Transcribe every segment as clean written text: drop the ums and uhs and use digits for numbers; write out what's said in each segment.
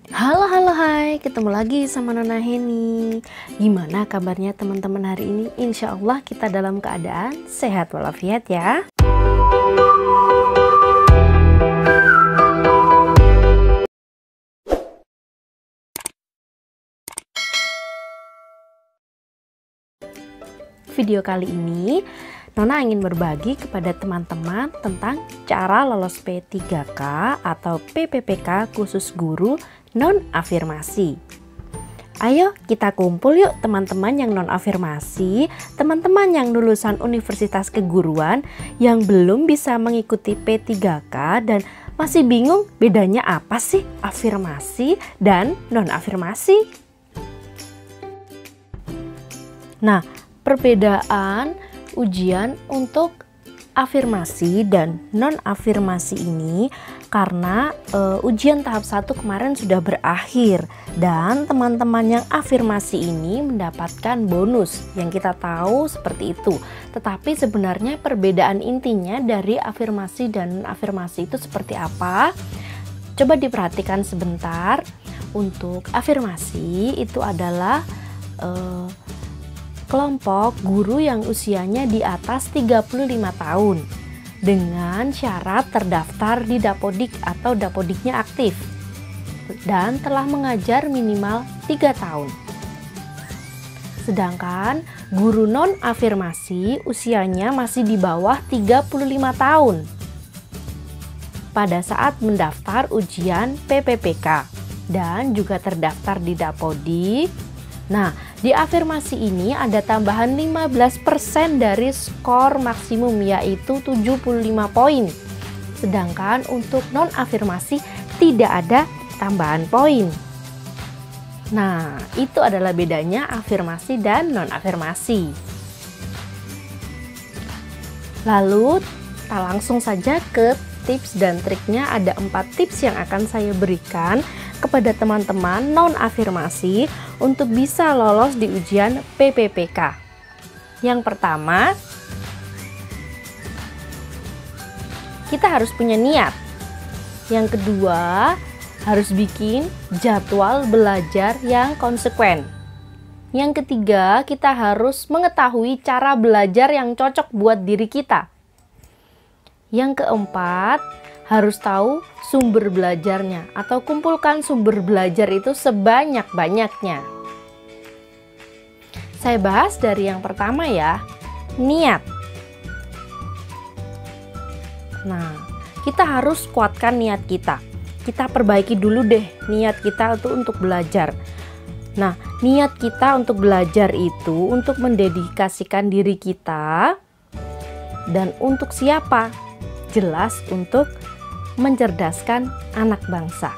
Halo, hai, ketemu lagi sama Nona Heni. Gimana kabarnya teman-teman hari ini? Insya Allah kita dalam keadaan sehat walafiat ya. Video kali ini Nona ingin berbagi kepada teman-teman tentang cara lolos P3K atau PPPK khusus guru non-afirmasi. Ayo kita kumpul yuk teman-teman yang non-afirmasi, teman-teman yang lulusan universitas keguruan yang belum bisa mengikuti P3K dan masih bingung bedanya apa sih afirmasi dan non-afirmasi. Nah, perbedaan ujian untuk afirmasi dan non-afirmasi ini karena ujian tahap 1 kemarin sudah berakhir dan teman-teman yang afirmasi ini mendapatkan bonus yang kita tahu seperti itu. Tetapi sebenarnya perbedaan intinya dari afirmasi dan non-afirmasi itu seperti apa? Coba diperhatikan sebentar. Untuk afirmasi itu adalah kelompok guru yang usianya di atas 35 tahun dengan syarat terdaftar di Dapodik atau Dapodiknya aktif dan telah mengajar minimal 3 tahun. Sedangkan guru non-afirmasi usianya masih di bawah 35 tahun pada saat mendaftar ujian PPPK dan juga terdaftar di Dapodik. Nah, di afirmasi ini ada tambahan 15% dari skor maksimum yaitu 75 poin. Sedangkan untuk non-afirmasi tidak ada tambahan poin. Nah, itu adalah bedanya afirmasi dan non-afirmasi. Lalu, kita langsung saja ke tips dan triknya. Ada 4 tips yang akan saya berikan kepada teman-teman non-afirmasi untuk bisa lolos di ujian PPPK. Yang pertama, kita harus punya niat. Yang kedua, harus bikin jadwal belajar yang konsekuen. Yang ketiga, kita harus mengetahui cara belajar yang cocok buat diri kita. Yang keempat, harus tahu sumber belajarnya atau kumpulkan sumber belajar itu sebanyak-banyaknya. Saya bahas dari yang pertama ya, niat. Nah, kita harus kuatkan niat kita. Kita perbaiki dulu deh niat kita untuk belajar. Nah, niat kita untuk belajar itu untuk mendedikasikan diri kita dan untuk siapa? Jelas untuk mencerdaskan anak bangsa.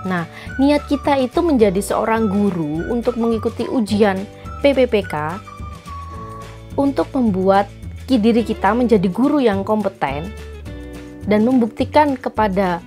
Nah, niat kita itu menjadi seorang guru untuk mengikuti ujian PPPK untuk membuat diri kita menjadi guru yang kompeten dan membuktikan kepada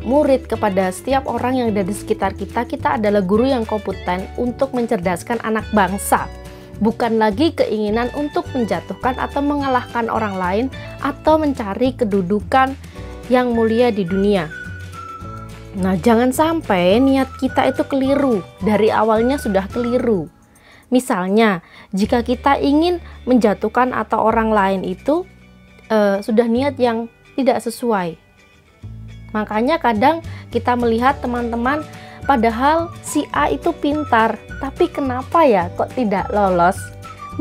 murid, kepada setiap orang yang ada di sekitar kita, kita adalah guru yang kompeten untuk mencerdaskan anak bangsa. Bukan lagi keinginan untuk menjatuhkan atau mengalahkan orang lain atau mencari kedudukan yang mulia di dunia. Nah, jangan sampai niat kita itu keliru, dari awalnya sudah keliru. Misalnya, jika kita ingin menjatuhkan atau orang lain itu sudah niat yang tidak sesuai. Makanya kadang kita melihat teman-teman padahal si A itu pintar, tapi kenapa ya kok tidak lolos?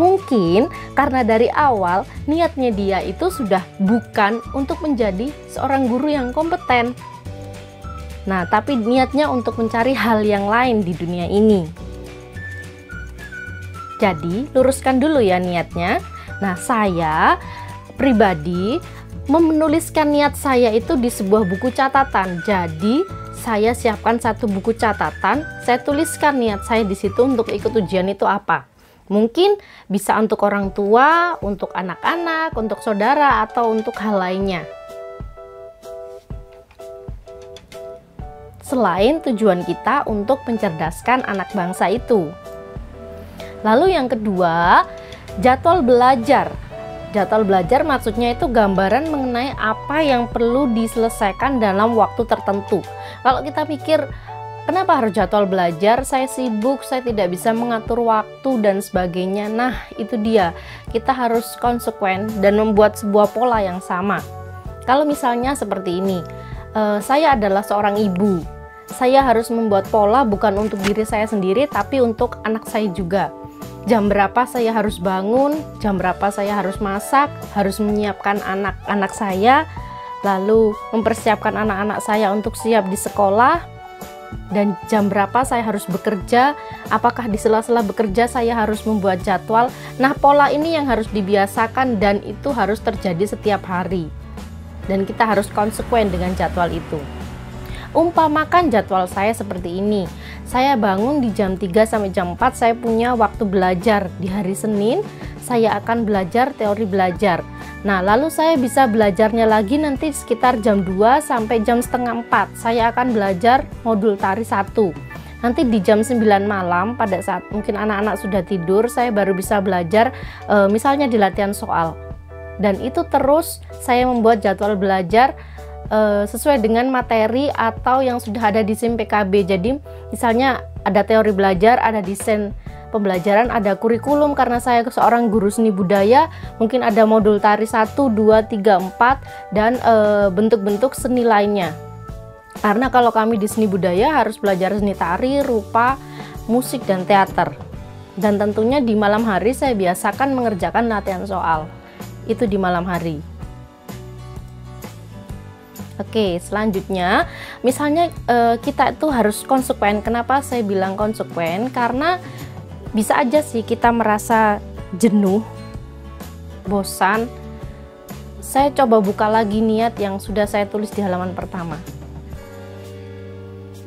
Mungkin karena dari awal niatnya dia itu sudah bukan untuk menjadi seorang guru yang kompeten. Nah, tapi niatnya untuk mencari hal yang lain di dunia ini. Jadi, luruskan dulu ya niatnya. Nah, saya pribadi menuliskan niat saya itu di sebuah buku catatan. Jadi, saya siapkan satu buku catatan, saya tuliskan niat saya di situ untuk ikut ujian itu apa. Mungkin bisa untuk orang tua, untuk anak-anak, untuk saudara, atau untuk hal lainnya. Selain tujuan kita untuk mencerdaskan anak bangsa itu. Lalu yang kedua, jadwal belajar. Jadwal belajar maksudnya itu gambaran mengenai apa yang perlu diselesaikan dalam waktu tertentu. Kalau kita pikir, kenapa harus jadwal belajar? Saya sibuk, saya tidak bisa mengatur waktu dan sebagainya. Nah, itu dia. Kita harus konsekuen dan membuat sebuah pola yang sama. Kalau misalnya seperti ini, saya adalah seorang ibu. Saya harus membuat pola bukan untuk diri saya sendiri, tapi untuk anak saya juga. Jam berapa saya harus bangun, jam berapa saya harus masak, harus menyiapkan anak-anak saya, lalu mempersiapkan anak-anak saya untuk siap di sekolah, dan jam berapa saya harus bekerja, apakah di sela-sela bekerja saya harus membuat jadwal. Nah, pola ini yang harus dibiasakan dan itu harus terjadi setiap hari. Dan kita harus konsekuen dengan jadwal itu. Umpamakan jadwal saya seperti ini. Saya bangun di jam 3 sampai jam 4, saya punya waktu belajar. Di hari Senin, saya akan belajar teori belajar. Nah, lalu saya bisa belajarnya lagi nanti sekitar jam 2 sampai jam setengah 4. Saya akan belajar modul tari 1. Nanti di jam 9 malam, pada saat mungkin anak-anak sudah tidur, saya baru bisa belajar misalnya di latihan soal. Dan itu terus saya membuat jadwal belajar sesuai dengan materi atau yang sudah ada di SIM PKB. Jadi misalnya ada teori belajar, ada desain pembelajaran, ada kurikulum. Karena saya seorang guru seni budaya, mungkin ada modul tari 1, 2, 3, 4 dan bentuk-bentuk seni lainnya. Karena kalau kami di seni budaya harus belajar seni tari, rupa, musik, dan teater. Dan tentunya di malam hari saya biasakan mengerjakan latihan soal. Itu di malam hari. Oke, selanjutnya misalnya kita itu harus konsekuen. Kenapa saya bilang konsekuen? Karena bisa aja sih kita merasa jenuh, bosan. Saya coba buka lagi niat yang sudah saya tulis di halaman pertama,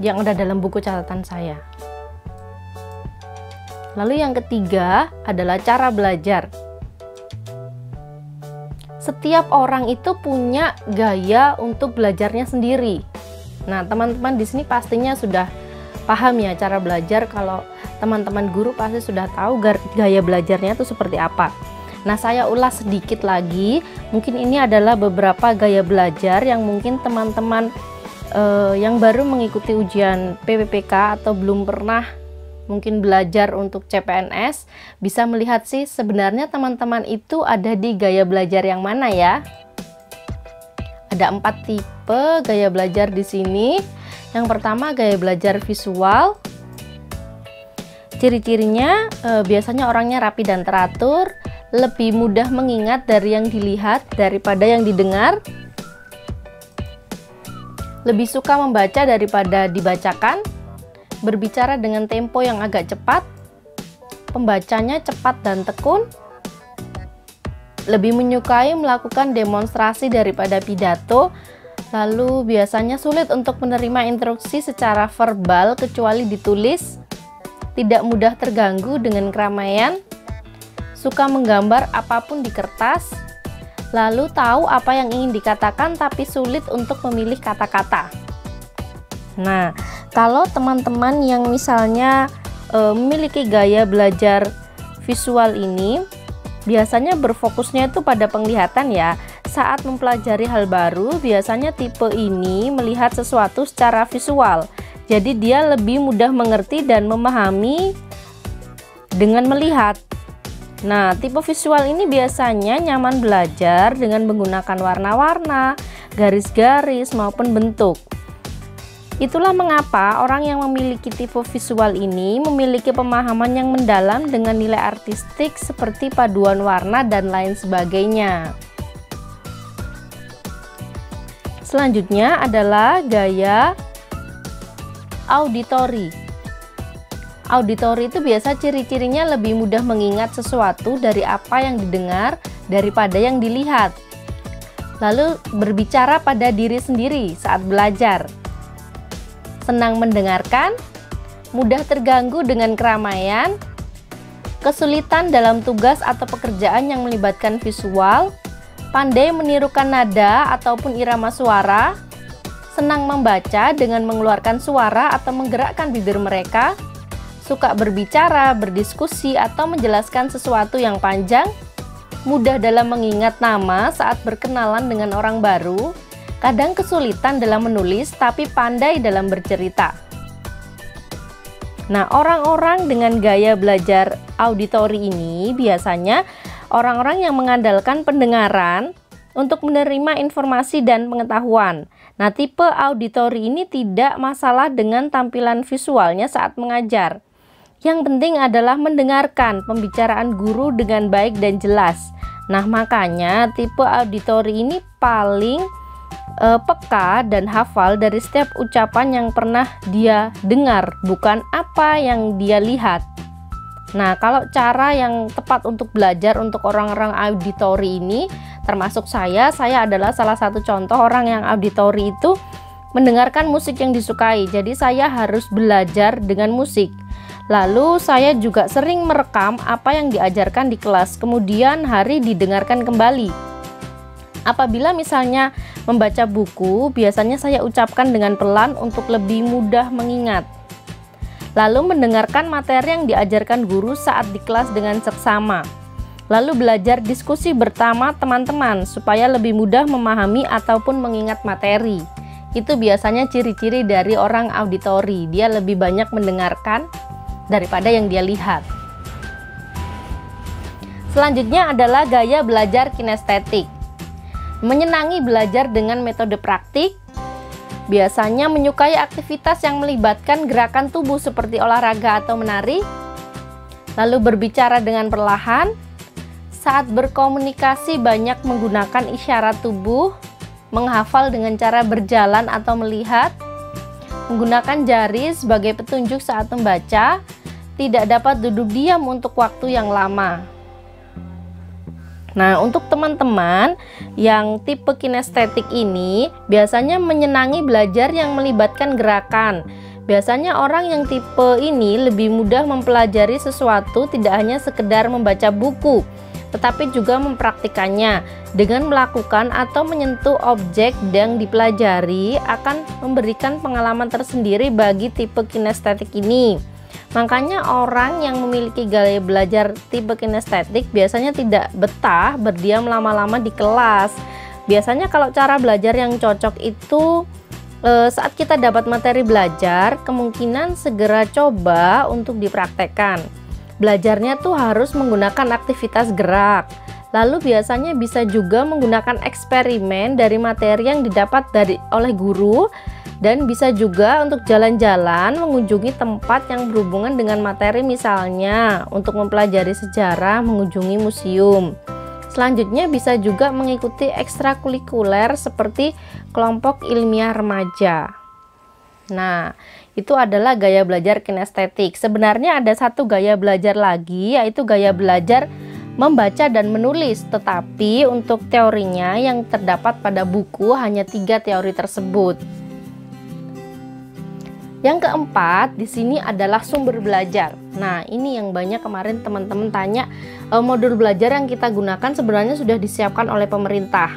yang ada dalam buku catatan saya. Lalu yang ketiga adalah cara belajar. Setiap orang itu punya gaya untuk belajarnya sendiri. Nah, teman-teman di sini pastinya sudah paham ya cara belajar. Kalau teman-teman guru pasti sudah tahu gaya belajarnya itu seperti apa. Nah, saya ulas sedikit lagi. Mungkin ini adalah beberapa gaya belajar yang mungkin teman-teman yang baru mengikuti ujian PPPK atau belum pernah mungkin belajar untuk CPNS bisa melihat sih sebenarnya teman-teman itu ada di gaya belajar yang mana ya. Ada 4 tipe gaya belajar di sini. Yang pertama gaya belajar visual. Ciri-cirinya biasanya orangnya rapi dan teratur, lebih mudah mengingat dari yang dilihat daripada yang didengar, lebih suka membaca daripada dibacakan, berbicara dengan tempo yang agak cepat, pembacanya cepat dan tekun, lebih menyukai melakukan demonstrasi daripada pidato, lalu biasanya sulit untuk menerima instruksi secara verbal kecuali ditulis, tidak mudah terganggu dengan keramaian, suka menggambar apapun di kertas, lalu tahu apa yang ingin dikatakan tapi sulit untuk memilih kata-kata. Nah, kalau teman-teman yang misalnya memiliki gaya belajar visual ini, biasanya berfokusnya itu pada penglihatan ya. Saat mempelajari hal baru, biasanya tipe ini melihat sesuatu secara visual. Jadi dia lebih mudah mengerti dan memahami dengan melihat. Nah, tipe visual ini biasanya nyaman belajar dengan menggunakan warna-warna, garis-garis maupun bentuk. Itulah mengapa orang yang memiliki tipe visual ini memiliki pemahaman yang mendalam dengan nilai artistik seperti paduan warna dan lain sebagainya. Selanjutnya adalah gaya auditori. Auditori itu biasa ciri-cirinya lebih mudah mengingat sesuatu dari apa yang didengar daripada yang dilihat. Lalu berbicara pada diri sendiri saat belajar. Senang mendengarkan, mudah terganggu dengan keramaian, kesulitan dalam tugas atau pekerjaan yang melibatkan visual, pandai menirukan nada ataupun irama suara, senang membaca dengan mengeluarkan suara atau menggerakkan bibir mereka, suka berbicara, berdiskusi atau menjelaskan sesuatu yang panjang, mudah dalam mengingat nama saat berkenalan dengan orang baru, kadang kesulitan dalam menulis tapi pandai dalam bercerita. Nah, orang-orang dengan gaya belajar auditori ini biasanya orang-orang yang mengandalkan pendengaran untuk menerima informasi dan pengetahuan. Nah, tipe auditori ini tidak masalah dengan tampilan visualnya saat mengajar. Yang penting adalah mendengarkan pembicaraan guru dengan baik dan jelas. Nah, makanya tipe auditori ini paling peka dan hafal dari setiap ucapan yang pernah dia dengar, bukan apa yang dia lihat. Nah, kalau cara yang tepat untuk belajar untuk orang-orang auditori ini, termasuk saya adalah salah satu contoh orang yang auditori itu mendengarkan musik yang disukai. Jadi saya harus belajar dengan musik. Lalu saya juga sering merekam apa yang diajarkan di kelas, kemudian hari didengarkan kembali. Apabila misalnya membaca buku, biasanya saya ucapkan dengan pelan untuk lebih mudah mengingat. Lalu mendengarkan materi yang diajarkan guru saat di kelas dengan seksama. Lalu belajar diskusi bersama teman-teman supaya lebih mudah memahami ataupun mengingat materi. Itu biasanya ciri-ciri dari orang auditori. Dia lebih banyak mendengarkan daripada yang dia lihat. Selanjutnya adalah gaya belajar kinestetik. Menyenangi belajar dengan metode praktik. Biasanya menyukai aktivitas yang melibatkan gerakan tubuh seperti olahraga atau menari. Lalu berbicara dengan perlahan. Saat berkomunikasi banyak menggunakan isyarat tubuh. Menghafal dengan cara berjalan atau melihat. Menggunakan jari sebagai petunjuk saat membaca. Tidak dapat duduk diam untuk waktu yang lama. Nah, untuk teman-teman yang tipe kinestetik ini biasanya menyenangi belajar yang melibatkan gerakan. Biasanya orang yang tipe ini lebih mudah mempelajari sesuatu tidak hanya sekedar membaca buku, tetapi juga mempraktikannya dengan melakukan atau menyentuh objek yang dipelajari akan memberikan pengalaman tersendiri bagi tipe kinestetik ini. Makanya orang yang memiliki gaya belajar tipe kinestetik biasanya tidak betah berdiam lama-lama di kelas. Biasanya kalau cara belajar yang cocok itu saat kita dapat materi belajar, kemungkinan segera coba untuk dipraktekkan. Belajarnya tuh harus menggunakan aktivitas gerak. Lalu biasanya bisa juga menggunakan eksperimen dari materi yang didapat oleh guru. Dan bisa juga untuk jalan-jalan mengunjungi tempat yang berhubungan dengan materi, misalnya untuk mempelajari sejarah, mengunjungi museum. Selanjutnya bisa juga mengikuti ekstrakurikuler seperti kelompok ilmiah remaja. Nah, itu adalah gaya belajar kinestetik. Sebenarnya ada satu gaya belajar lagi, yaitu gaya belajar membaca dan menulis. Tetapi untuk teorinya yang terdapat pada buku hanya 3 teori tersebut. Yang keempat di sini adalah sumber belajar. Nah, ini yang banyak kemarin teman-teman tanya, modul belajar yang kita gunakan sebenarnya sudah disiapkan oleh pemerintah.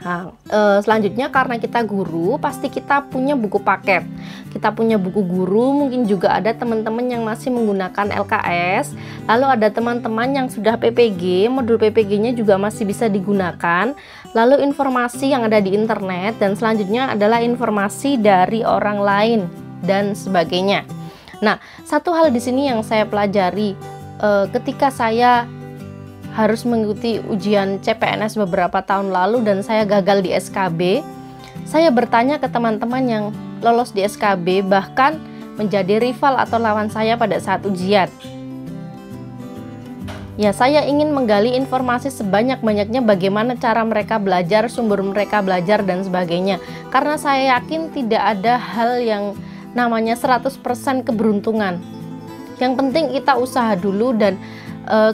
Nah, selanjutnya karena kita guru, pasti kita punya buku paket. Kita punya buku guru, mungkin juga ada teman-teman yang masih menggunakan LKS. Lalu ada teman-teman yang sudah PPG, modul PPG-nya juga masih bisa digunakan. Lalu informasi yang ada di internet, dan selanjutnya adalah informasi dari orang lain dan sebagainya. Nah, satu hal di sini yang saya pelajari ketika saya harus mengikuti ujian CPNS beberapa tahun lalu dan saya gagal di SKB, saya bertanya ke teman-teman yang lolos di SKB, bahkan menjadi rival atau lawan saya pada saat ujian. Ya, saya ingin menggali informasi sebanyak-banyaknya bagaimana cara mereka belajar, sumber mereka belajar, dan sebagainya. Karena saya yakin tidak ada hal yang namanya 100% keberuntungan. Yang penting kita usaha dulu, dan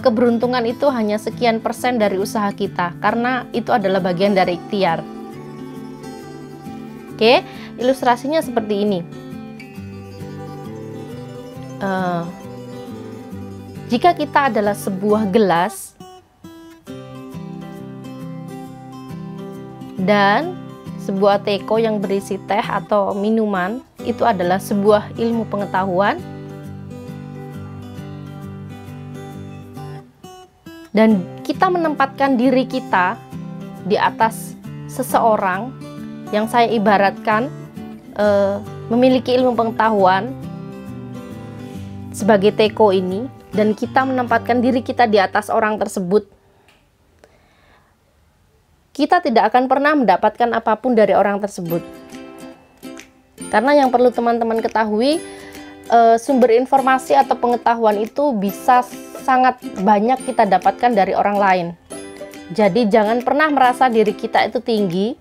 keberuntungan itu hanya sekian persen dari usaha kita, karena itu adalah bagian dari ikhtiar. Oke, ilustrasinya seperti ini. Jika kita adalah sebuah gelas dan sebuah teko yang berisi teh atau minuman, itu adalah sebuah ilmu pengetahuan. Dan kita menempatkan diri kita di atas seseorang yang saya ibaratkan memiliki ilmu pengetahuan sebagai Teko ini, dan kita menempatkan diri kita di atas orang tersebut, kita tidak akan pernah mendapatkan apapun dari orang tersebut. Karena yang perlu teman-teman ketahui, sumber informasi atau pengetahuan itu bisa sangat banyak kita dapatkan dari orang lain. Jadi jangan pernah merasa diri kita itu tinggi,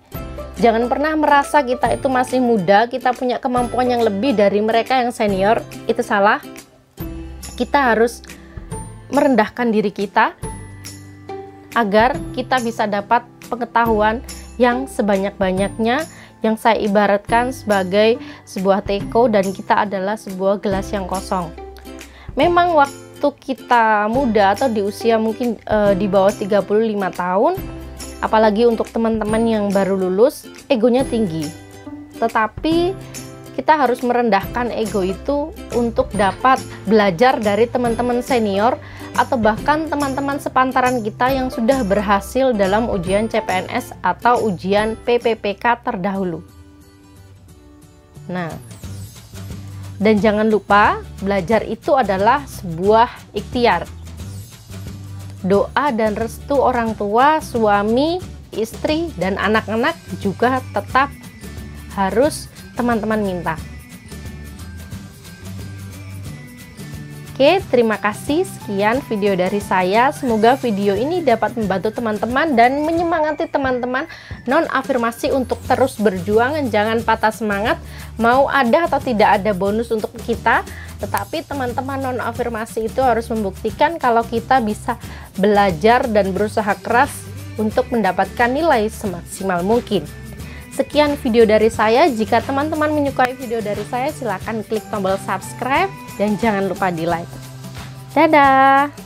jangan pernah merasa kita itu masih muda, kita punya kemampuan yang lebih dari mereka yang senior. Itu salah. Kita harus merendahkan diri kita agar kita bisa dapat pengetahuan yang sebanyak-banyaknya, yang saya ibaratkan sebagai sebuah teko dan kita adalah sebuah gelas yang kosong. Memang waktu kita muda atau di usia mungkin di bawah 35 tahun, apalagi untuk teman-teman yang baru lulus, egonya tinggi. Tetapi kita harus merendahkan ego itu untuk dapat belajar dari teman-teman senior atau bahkan teman-teman sepantaran kita yang sudah berhasil dalam ujian CPNS atau ujian PPPK terdahulu. Nah, dan jangan lupa, belajar itu adalah sebuah ikhtiar. Doa dan restu orang tua, suami, istri, dan anak-anak juga tetap harus teman-teman minta. Oke, terima kasih. Sekian video dari saya. Semoga video ini dapat membantu teman-teman dan menyemangati teman-teman non-afirmasi untuk terus berjuang. Jangan patah semangat. Mau ada atau tidak ada bonus untuk kita, tetapi teman-teman non-afirmasi itu harus membuktikan kalau kita bisa belajar dan berusaha keras untuk mendapatkan nilai semaksimal mungkin. Sekian video dari saya. Jika teman-teman menyukai video dari saya, silakan klik tombol subscribe dan jangan lupa di like. Dadah!